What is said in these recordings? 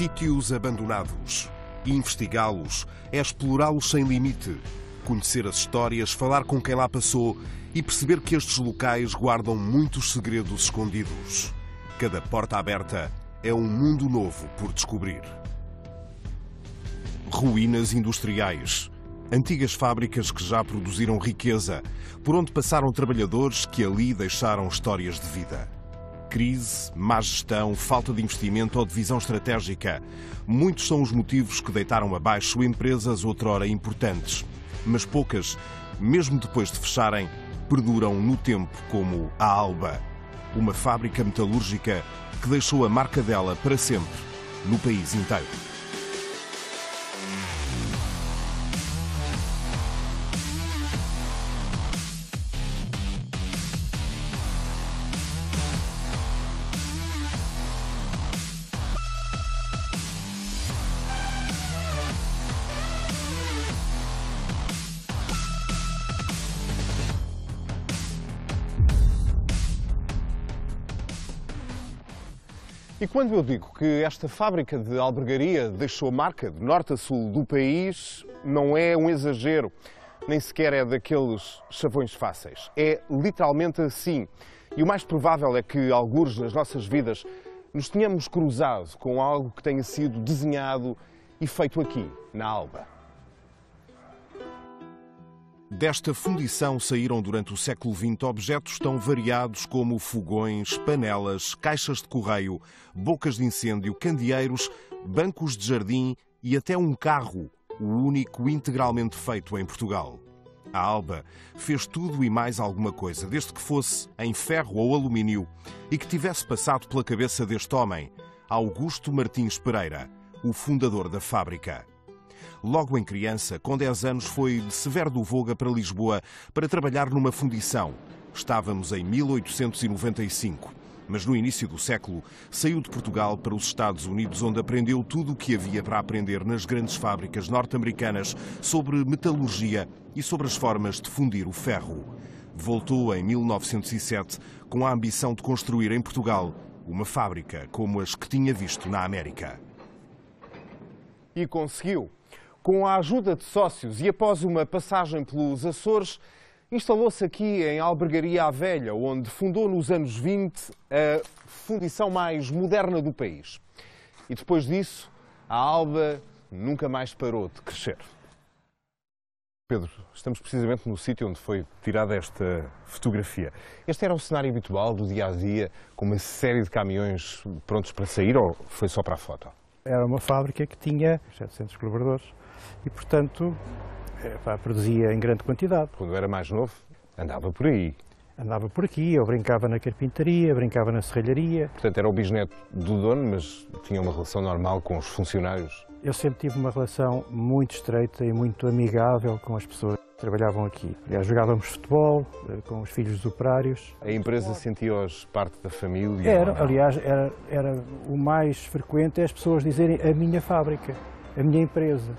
Sítios abandonados. Investigá-los é explorá-los sem limite. Conhecer as histórias, falar com quem lá passou e perceber que estes locais guardam muitos segredos escondidos. Cada porta aberta é um mundo novo por descobrir. Ruínas industriais. Antigas fábricas que já produziram riqueza, por onde passaram trabalhadores que ali deixaram histórias de vida. Crise, má gestão, falta de investimento ou de visão estratégica. Muitos são os motivos que deitaram abaixo empresas outrora importantes. Mas poucas, mesmo depois de fecharem, perduram no tempo, como a Alba, uma fábrica metalúrgica que deixou a marca dela para sempre no país inteiro. E quando eu digo que esta fábrica de albergaria deixou marca de norte a sul do país, não é um exagero, nem sequer é daqueles chavões fáceis. É literalmente assim. E o mais provável é que, algures nas nossas vidas, nos tenhamos cruzado com algo que tenha sido desenhado e feito aqui, na Alba. Desta fundição saíram durante o século XX objetos tão variados como fogões, panelas, caixas de correio, bocas de incêndio, candeeiros, bancos de jardim e até um carro, o único integralmente feito em Portugal. A Alba fez tudo e mais alguma coisa, desde que fosse em ferro ou alumínio e que tivesse passado pela cabeça deste homem, Augusto Martins Pereira, o fundador da fábrica. Logo em criança, com 10 anos, foi de Severo do Voga para Lisboa para trabalhar numa fundição. Estávamos em 1895, mas no início do século saiu de Portugal para os Estados Unidos, onde aprendeu tudo o que havia para aprender nas grandes fábricas norte-americanas sobre metalurgia e sobre as formas de fundir o ferro. Voltou em 1907 com a ambição de construir em Portugal uma fábrica como as que tinha visto na América. E conseguiu. Com a ajuda de sócios e após uma passagem pelos Açores, instalou-se aqui em Albergaria à Velha, onde fundou nos anos 20 a fundição mais moderna do país. E depois disso, a Alba nunca mais parou de crescer. Pedro, estamos precisamente no sítio onde foi tirada esta fotografia. Este era o cenário habitual do dia-a-dia, com uma série de caminhões prontos para sair, ou foi só para a foto? Era uma fábrica que tinha 700 colaboradores e, portanto, produzia em grande quantidade. Quando eu era mais novo, andava por aí. Andava por aqui, eu brincava na carpintaria, brincava na serralharia. Portanto, era o bisneto do dono, mas tinha uma relação normal com os funcionários. Eu sempre tive uma relação muito estreita e muito amigável com as pessoas que trabalhavam aqui. Aliás, jogávamos futebol com os filhos dos operários. A empresa sentia-os parte da família? Aliás, era o mais frequente as pessoas dizerem a minha fábrica, a minha empresa.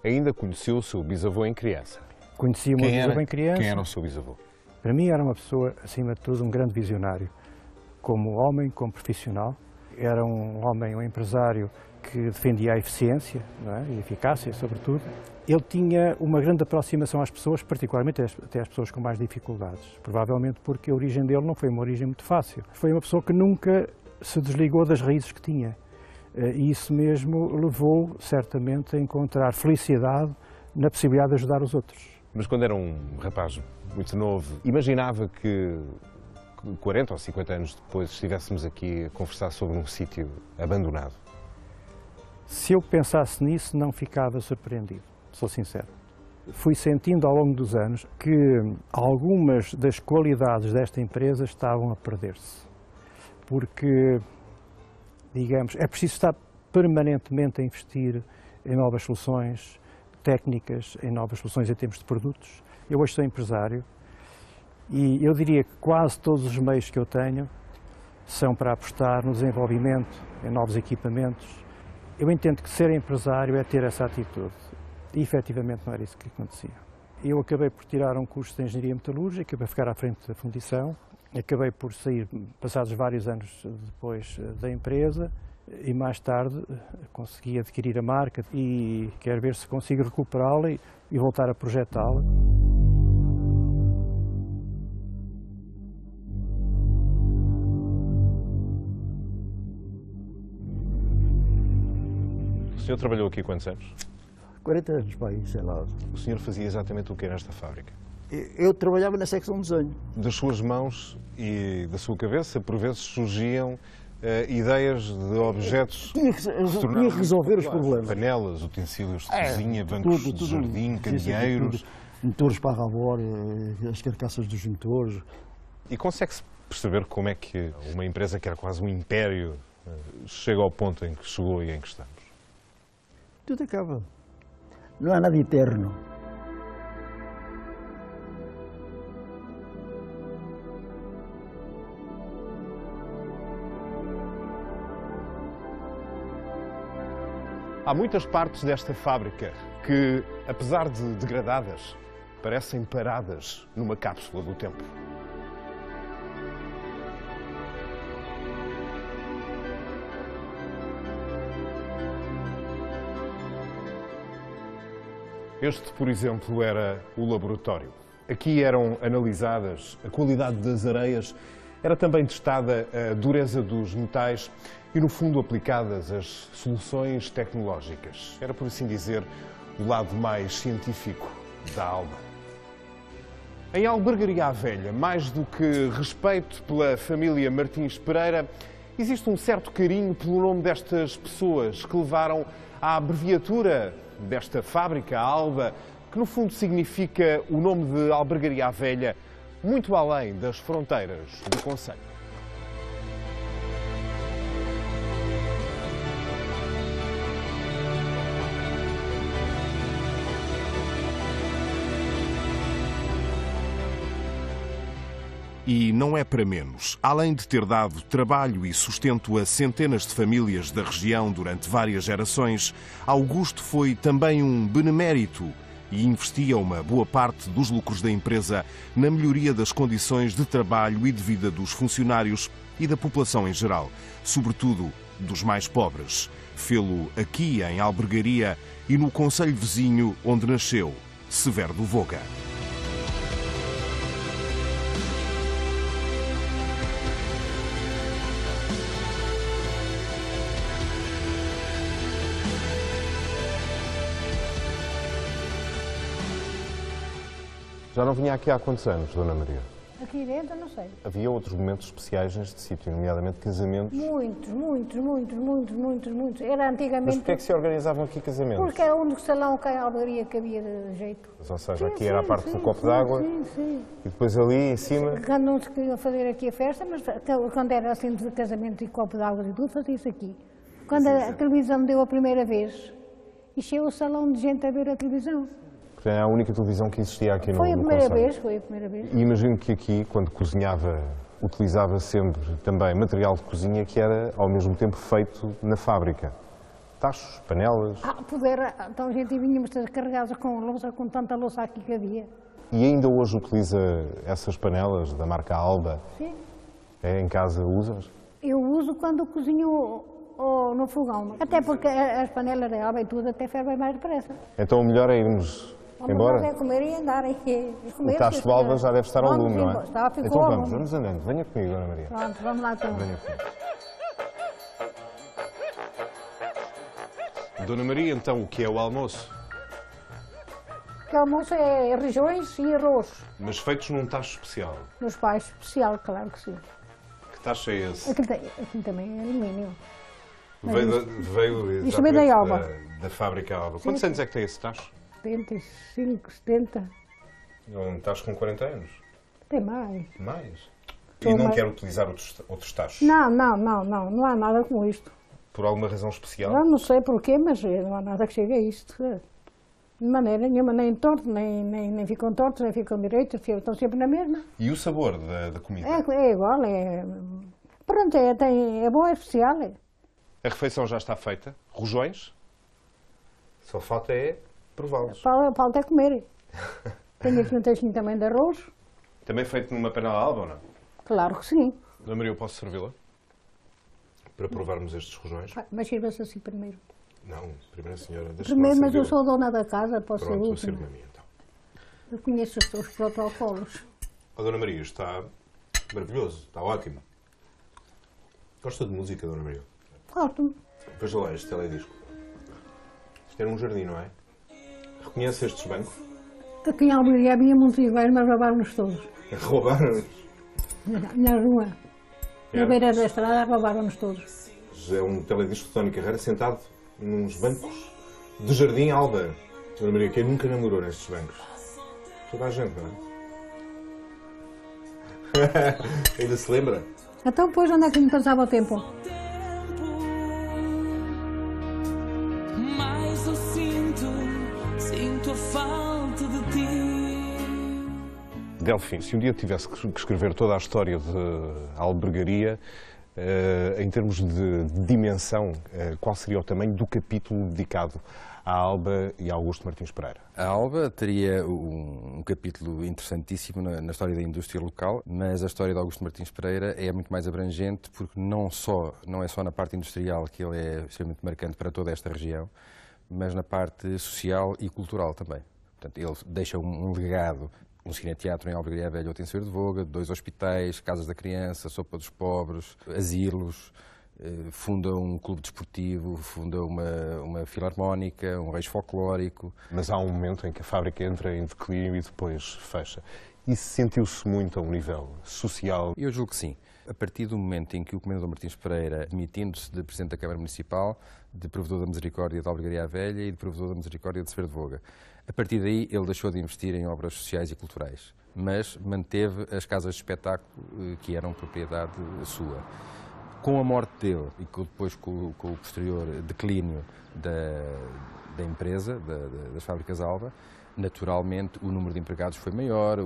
Ainda conheceu o seu bisavô em criança? Conheci o meu bisavô em criança. Quem era o seu bisavô? Para mim era uma pessoa, acima de tudo, um grande visionário. Como homem, como profissional. Era um homem, um empresário que defendia a eficiência, não é? E a eficácia, sobretudo. Ele tinha uma grande aproximação às pessoas, particularmente até às pessoas com mais dificuldades. Provavelmente porque a origem dele não foi uma origem muito fácil. Foi uma pessoa que nunca se desligou das raízes que tinha. E isso mesmo levou, certamente, a encontrar felicidade na possibilidade de ajudar os outros. Mas quando era um rapaz muito novo, imaginava que 40 ou 50 anos depois estivéssemos aqui a conversar sobre um sítio abandonado? Se eu pensasse nisso, não ficava surpreendido, sou sincero. Fui sentindo ao longo dos anos que algumas das qualidades desta empresa estavam a perder-se. Porque, digamos, é preciso estar permanentemente a investir em novas soluções técnicas, em novas soluções em termos de produtos. Eu hoje sou empresário e eu diria que quase todos os meios que eu tenho são para apostar no desenvolvimento, em novos equipamentos. Eu entendo que ser empresário é ter essa atitude. E, efetivamente, não era isso que acontecia. Eu acabei por tirar um curso de Engenharia Metalúrgica para ficar à frente da fundição. Acabei por sair, passados vários anos depois da empresa, e mais tarde consegui adquirir a marca e quero ver se consigo recuperá-la e voltar a projetá-la. O senhor trabalhou aqui quantos anos? 40 anos, pai, sei lá. O senhor fazia exatamente o que nesta fábrica? Eu trabalhava na secção de desenho. Das suas mãos e da sua cabeça, por vezes, surgiam ideias de objetos... Tinha que resolver os problemas. Panelas, utensílios de cozinha, bancos de jardim, candeeiros... Motores para a rabor, as carcaças dos motores. E consegue-se perceber como é que uma empresa que era quase um império chega ao ponto em que chegou e em que estamos? Tudo acaba. Não há nada eterno. Há muitas partes desta fábrica que, apesar de degradadas, parecem paradas numa cápsula do tempo. Este, por exemplo, era o laboratório. Aqui eram analisadas a qualidade das areias, era também testada a dureza dos metais e, no fundo, aplicadas as soluções tecnológicas. Era, por assim dizer, o lado mais científico da Alba. Em Albergaria à Velha, mais do que respeito pela família Martins Pereira, existe um certo carinho pelo nome destas pessoas que levaram à abreviatura desta fábrica, a Alba, que no fundo significa o nome de Albergaria à Velha, muito além das fronteiras do concelho. E não é para menos. Além de ter dado trabalho e sustento a centenas de famílias da região durante várias gerações, Augusto foi também um benemérito e investia uma boa parte dos lucros da empresa na melhoria das condições de trabalho e de vida dos funcionários e da população em geral, sobretudo dos mais pobres. Fê-lo aqui em Albergaria e no concelho vizinho onde nasceu, Severo do Voga. Já não vinha aqui há quantos anos, Dona Maria? Aqui dentro, não sei. Havia outros momentos especiais neste sítio, nomeadamente casamentos? Muitos. Era antigamente... Mas porquê é que se organizavam aqui casamentos? Porque era o único salão que a albergaria cabia de jeito. Mas, ou seja, aqui era a parte do copo d'água Sim. E depois ali em cima... Quando não se queria fazer aqui a festa, mas quando era assim de casamento e copo d'água e tudo, fazia-se aqui. Quando a televisão deu a primeira vez, encheu o salão de gente a ver a televisão. Porque é a única televisão que existia aqui no concelho. Foi a primeira vez. E imagino que aqui, quando cozinhava, utilizava sempre também material de cozinha que era, ao mesmo tempo, feito na fábrica. Tachos, panelas... Então a gente vinha carregados com louça, com tanta louça aqui que havia. E ainda hoje utiliza essas panelas da marca Alba? Sim. Em casa usas? Eu uso quando cozinho no fogão. Até porque as panelas da Alba e tudo até fervem mais depressa. Então o melhor é irmos embora? Vamos comer e andar. O tacho de Alba já deve estar ao lume, não é? Então vamos andando. Venha comigo, Dona Maria. Pronto, vamos lá então. Venha comigo. Dona Maria, então, o que é o almoço? O almoço é regiões e arroz. Mas feitos num tacho especial. Nos pais, especial, claro que sim. Que tacho é esse? Aqui também é alumínio. Veio Isto vem da Alba. Da fábrica Alba. Quantos anos é que tem esse tacho? 75, 70. É um tacho com 40 anos. Tem mais. Mais? E não quer utilizar outros tachos? Não há nada com isto. Por alguma razão especial? Eu não sei porquê, mas não há nada que chegue a isto. De maneira nenhuma, nem tortos, nem ficam tortos, nem ficam direitos, estão sempre na mesma. E o sabor da comida? É igual, pronto, é bom, é especial. A refeição já está feita? Rojões? Só falta é prová-los. Falta é comer. Tenho aqui um textinho também de arroz. Também feito numa panela Alba ou não? Claro que sim. Dona Maria, eu posso servi-la? para provarmos estes rojões? Mas sirva-se assim primeiro. Não, primeiro a senhora. Primeiro, mas eu sou dona da casa, posso ser Pronto, última. sirva-me a mim então. Eu conheço os protocolos. A Dona Maria está maravilhoso, está ótimo. Gosta de música, Dona Maria? Gosto. Veja lá este teledisco. Isto era um jardim, não é? Reconhece estes bancos? Aqui em Almeria havia muitos iguais, mas roubaram-nos todos. Roubaram-nos. Na rua, É. na beira da estrada, roubaram-nos todos. É um teledisco de Tony Carreira sentado nos bancos de Jardim Alba. Dona Maria, quem nunca namorou nestes bancos? Toda a gente, não é? Ainda se lembra? Então, depois, onde é que me passava o tempo? Mas eu sinto a falta de ti. Delfim, se um dia tivesse que escrever toda a história de albergaria, em termos de dimensão, qual seria o tamanho do capítulo dedicado à Alba e a Augusto Martins Pereira? A Alba teria um capítulo interessantíssimo na história da indústria local, mas a história de Augusto Martins Pereira é muito mais abrangente, porque não é só na parte industrial que ele é extremamente marcante para toda esta região, mas na parte social e cultural também. Portanto, ele deixa um legado, um cineteatro em Albergaria Velha, outro em Senhor de Voga, 2 hospitais, casas da criança, sopa dos pobres, asilos, funda um clube desportivo, funda uma filarmónica, um reis folclórico. Mas há um momento em que a fábrica entra em declínio e depois fecha. Isso sentiu-se muito a um nível social? Eu julgo que sim. A partir do momento em que o Comendador Martins Pereira, demitindo-se de Presidente da Câmara Municipal, de Provedor da Misericórdia de Albergaria Velha e de Provedor da Misericórdia de Senhor de Voga, a partir daí ele deixou de investir em obras sociais e culturais, mas manteve as casas de espetáculo que eram propriedade sua. Com a morte dele e depois com o posterior declínio da empresa, das fábricas Alba, naturalmente o número de empregados foi maior,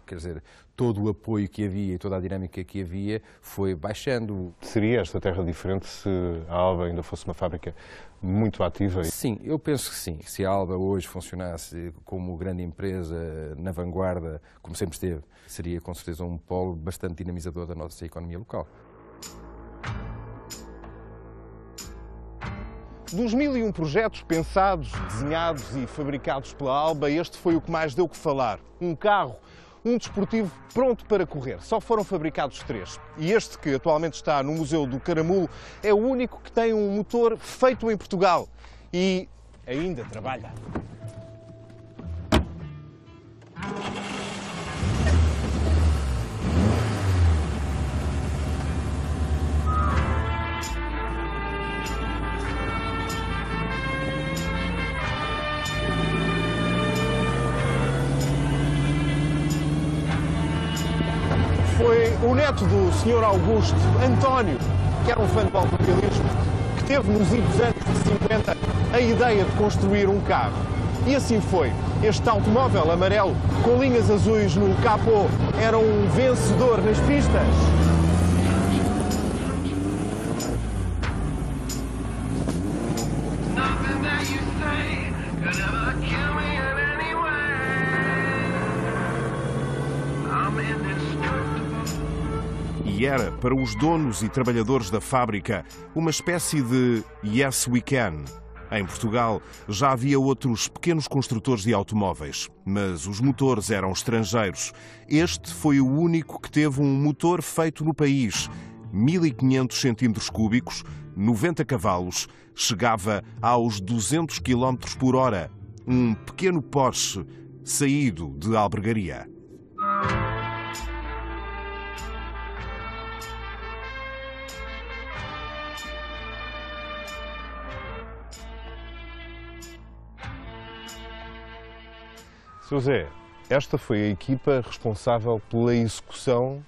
quer dizer, todo o apoio que havia e toda a dinâmica que havia foi baixando. Seria esta terra diferente se a Alba ainda fosse uma fábrica muito ativa? Sim, eu penso que sim. Se a Alba hoje funcionasse como grande empresa na vanguarda, como sempre esteve, seria com certeza um polo bastante dinamizador da nossa economia local. Dos 1001 projetos pensados, desenhados e fabricados pela Alba, este foi o que mais deu que falar. Um carro, um desportivo pronto para correr. Só foram fabricados 3. E este, que atualmente está no Museu do Caramulo, é o único que tem um motor feito em Portugal. E ainda trabalha. Foi o neto do Sr. Augusto, António, que era um fã do automobilismo, que teve nos idos anos de 50 a ideia de construir um carro. E assim foi. Este automóvel amarelo com linhas azuis no capô era um vencedor nas pistas. E era, para os donos e trabalhadores da fábrica, uma espécie de Yes We Can. Em Portugal já havia outros pequenos construtores de automóveis, mas os motores eram estrangeiros. Este foi o único que teve um motor feito no país. 1500 centímetros cúbicos, 90 cavalos, chegava aos 200 km por hora. Um pequeno Porsche saído de Albergaria. Sr. Zé, esta foi a equipa responsável pela execução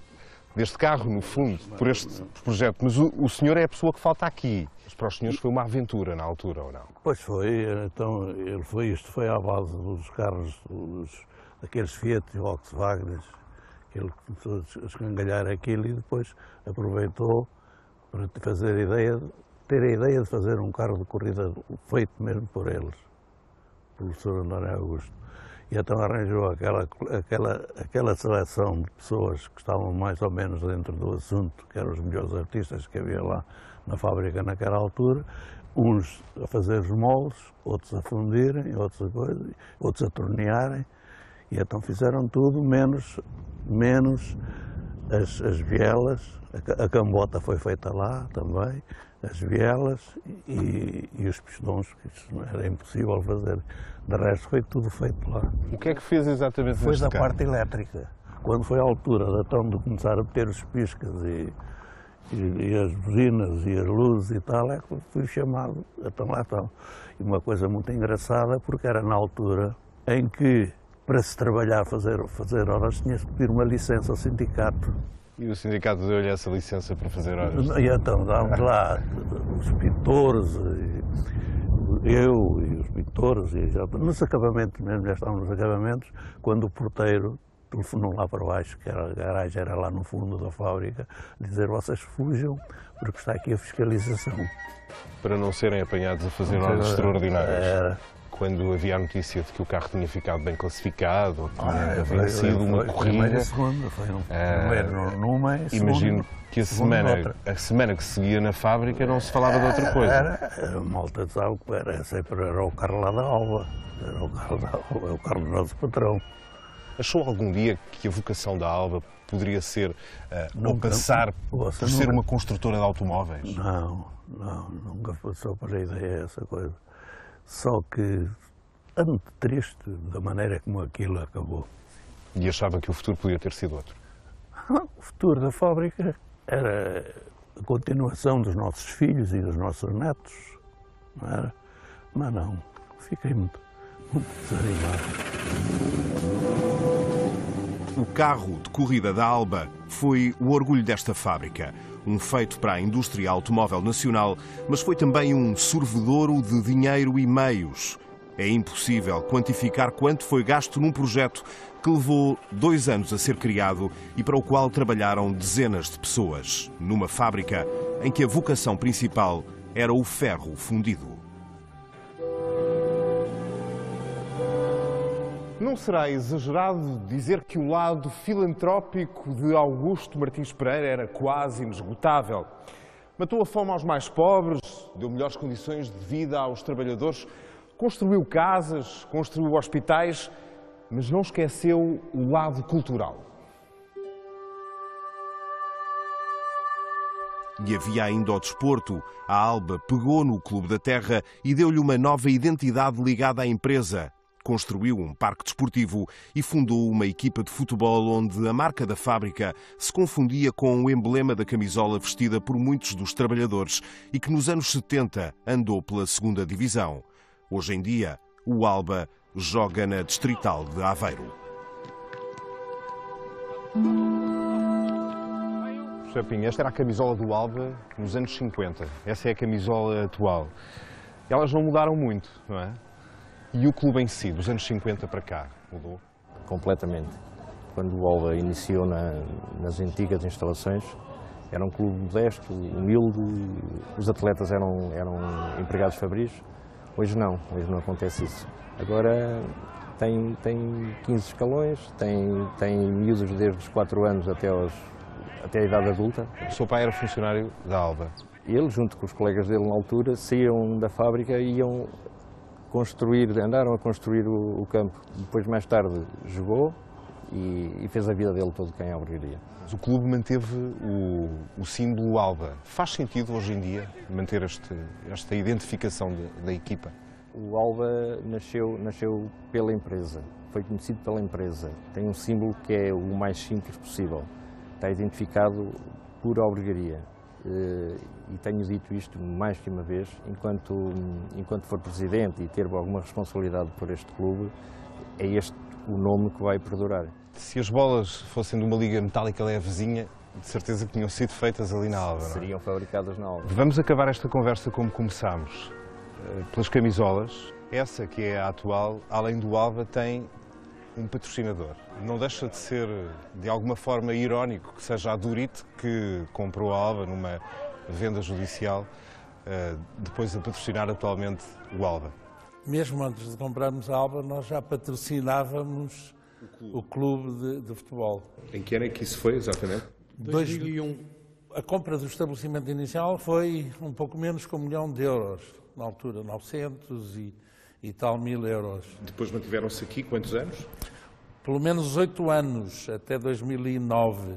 deste carro, no fundo, por este projeto. Mas o senhor é a pessoa que falta aqui. Mas para os senhores foi uma aventura na altura, ou não? Pois foi, então isto foi à base dos carros, daqueles Fiat e Volkswagen, que ele começou a escangalhar aquilo e depois aproveitou para ter a ideia de fazer um carro de corrida feito mesmo por eles, pelo Sr. António Augusto. E então arranjou aquela seleção de pessoas que estavam mais ou menos dentro do assunto, que eram os melhores artistas que havia lá na fábrica naquela altura, uns a fazer os moldes, outros a fundirem, outros a tornearem, e então fizeram tudo, menos as vielas, a cambota foi feita lá também, as vielas e os pistões, que isso não era impossível fazer. De resto foi tudo feito lá. O que é que fez exatamente Foi neste da carro? parte elétrica. Quando foi a altura de começar a meter os piscas e as buzinas e as luzes e tal, é que fui chamado, então lá estão. E uma coisa muito engraçada, porque era na altura em que, para se trabalhar, fazer horas, tinha-se que pedir uma licença ao sindicato. E o sindicato deu-lhe essa licença para fazer horas? E então dávamos lá os pintores, eu e os pintores, e nos acabamentos mesmo, já estávamos nos acabamentos, quando o porteiro telefonou lá para baixo, que a garagem era lá no fundo da fábrica, dizer: vocês fujam, porque está aqui a fiscalização. Para não serem apanhados a fazer horas extraordinárias? Quando havia a notícia de que o carro tinha ficado bem classificado, ou tinha vencido uma corrida... Primeira e segunda, foi primeiro numa e segunda. Imagino que a semana que seguia na fábrica não se falava de outra coisa. A malta sabe que era o carro lá da Alba, era o carro da Alba, é o carro do nosso patrão. Achou algum dia que a vocação da Alba poderia ser ou passar por ser uma construtora de automóveis? Não, nunca passou para a ideia essa coisa. Só que ando triste da maneira como aquilo acabou. E achava que o futuro podia ter sido outro? O futuro da fábrica era a continuação dos nossos filhos e dos nossos netos, não era? Mas não, fiquei muito desanimado. O carro de corrida da Alba foi o orgulho desta fábrica. Um feito para a indústria automóvel nacional, mas foi também um sorvedouro de dinheiro e meios. É impossível quantificar quanto foi gasto num projeto que levou 2 anos a ser criado e para o qual trabalharam dezenas de pessoas, numa fábrica em que a vocação principal era o ferro fundido. Não será exagerado dizer que o lado filantrópico de Augusto Martins Pereira era quase inesgotável. Matou a fome aos mais pobres, deu melhores condições de vida aos trabalhadores, construiu casas, construiu hospitais, mas não esqueceu o lado cultural. E havia ainda o desporto. A Alba pegou no Clube da Terra e deu-lhe uma nova identidade ligada à empresa. Construiu um parque desportivo e fundou uma equipa de futebol onde a marca da fábrica se confundia com o emblema da camisola vestida por muitos dos trabalhadores e que nos anos 70 andou pela 2ª divisão. Hoje em dia, o Alba joga na Distrital de Aveiro. José Pinho, esta era a camisola do Alba nos anos 50. Essa é a camisola atual. Elas não mudaram muito, não é? E o clube em si, dos anos 50 para cá, mudou? Completamente. Quando o Alba iniciou nas antigas instalações, era um clube modesto, humilde, os atletas eram empregados fabris. Hoje não acontece isso. Agora tem 15 escalões, tem miúdos desde os 4 anos até a idade adulta. O seu pai era funcionário da Alba? Ele, junto com os colegas dele na altura, saíram da fábrica e iam andaram a construir o campo. Depois, mais tarde, jogou e fez a vida dele todo cá em Albergaria. Mas o clube manteve o símbolo Alba. Faz sentido hoje em dia manter esta identificação da equipa? O Alba nasceu pela empresa, foi conhecido pela empresa. Tem um símbolo que é o mais simples possível. Está identificado por Albergaria. E tenho dito isto mais que uma vez, enquanto for presidente e ter alguma responsabilidade por este clube, é este o nome que vai perdurar. Se as bolas fossem de uma liga metálica levezinha, de certeza que tinham sido feitas ali na Alba, não é? Seriam fabricadas na Alba. Vamos acabar esta conversa como começámos, pelas camisolas. Essa que é a atual, além do Alba, tem um patrocinador. Não deixa de ser, de alguma forma, irónico que seja a Durit que comprou a Alba numa venda judicial, depois a patrocinar atualmente o Alba. Mesmo antes de comprarmos a Alba, nós já patrocinávamos o clube de futebol. Em que ano é que isso foi, exatamente? 2001. A compra do estabelecimento inicial foi um pouco menos que €1 milhão, na altura 900 e tal mil euros. Depois mantiveram-se aqui quantos anos? Pelo menos 8 anos, até 2009.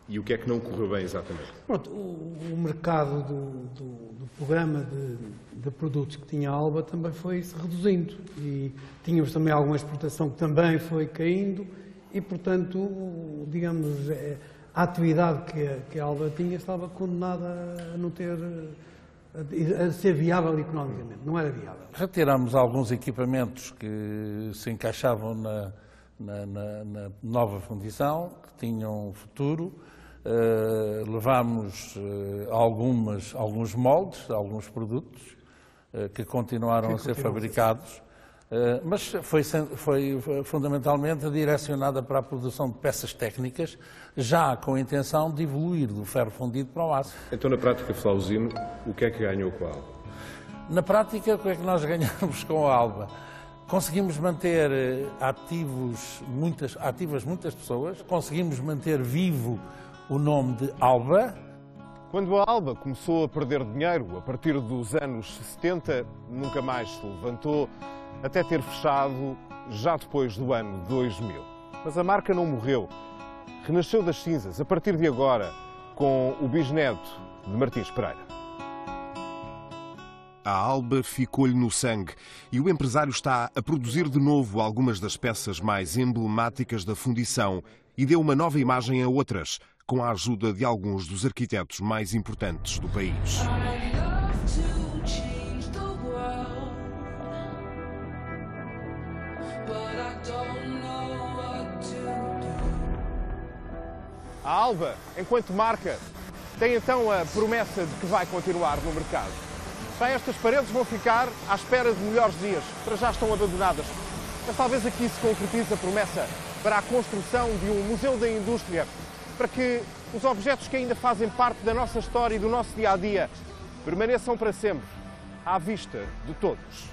E o que é que não correu bem exatamente? Pronto, o mercado do programa de produtos que tinha a Alba também foi-se reduzindo e tínhamos também alguma exportação que também foi caindo e, portanto, digamos, a atividade que a Alba tinha estava condenada a não ter, a ser viável economicamente, não era viável. Retirámos alguns equipamentos que se encaixavam na nova fundição, que tinham futuro. Levámos alguns moldes, alguns produtos que continuaram a ser fabricados, mas foi fundamentalmente direcionada para a produção de peças técnicas, já com a intenção de evoluir do ferro fundido para o aço. Então, na prática, Flauzino, o que é que ganhou com a Alba? Na prática, o que é que nós ganhamos com a Alba? Conseguimos manter ativas muitas pessoas, conseguimos manter vivo o nome de Alba. Quando a Alba começou a perder dinheiro, a partir dos anos 70, nunca mais se levantou, até ter fechado já depois do ano 2000. Mas a marca não morreu. Renasceu das cinzas, a partir de agora, com o bisneto de Martins Pereira. A Alba ficou-lhe no sangue e o empresário está a produzir de novo algumas das peças mais emblemáticas da fundição e deu uma nova imagem a outras, com a ajuda de alguns dos arquitetos mais importantes do país. A Alba, enquanto marca, tem então a promessa de que vai continuar no mercado. Bem, estas paredes vão ficar à espera de melhores dias, para já estão abandonadas. Mas talvez aqui se concretize a promessa para a construção de um museu da indústria, para que os objetos que ainda fazem parte da nossa história e do nosso dia-a-dia permaneçam para sempre à vista de todos.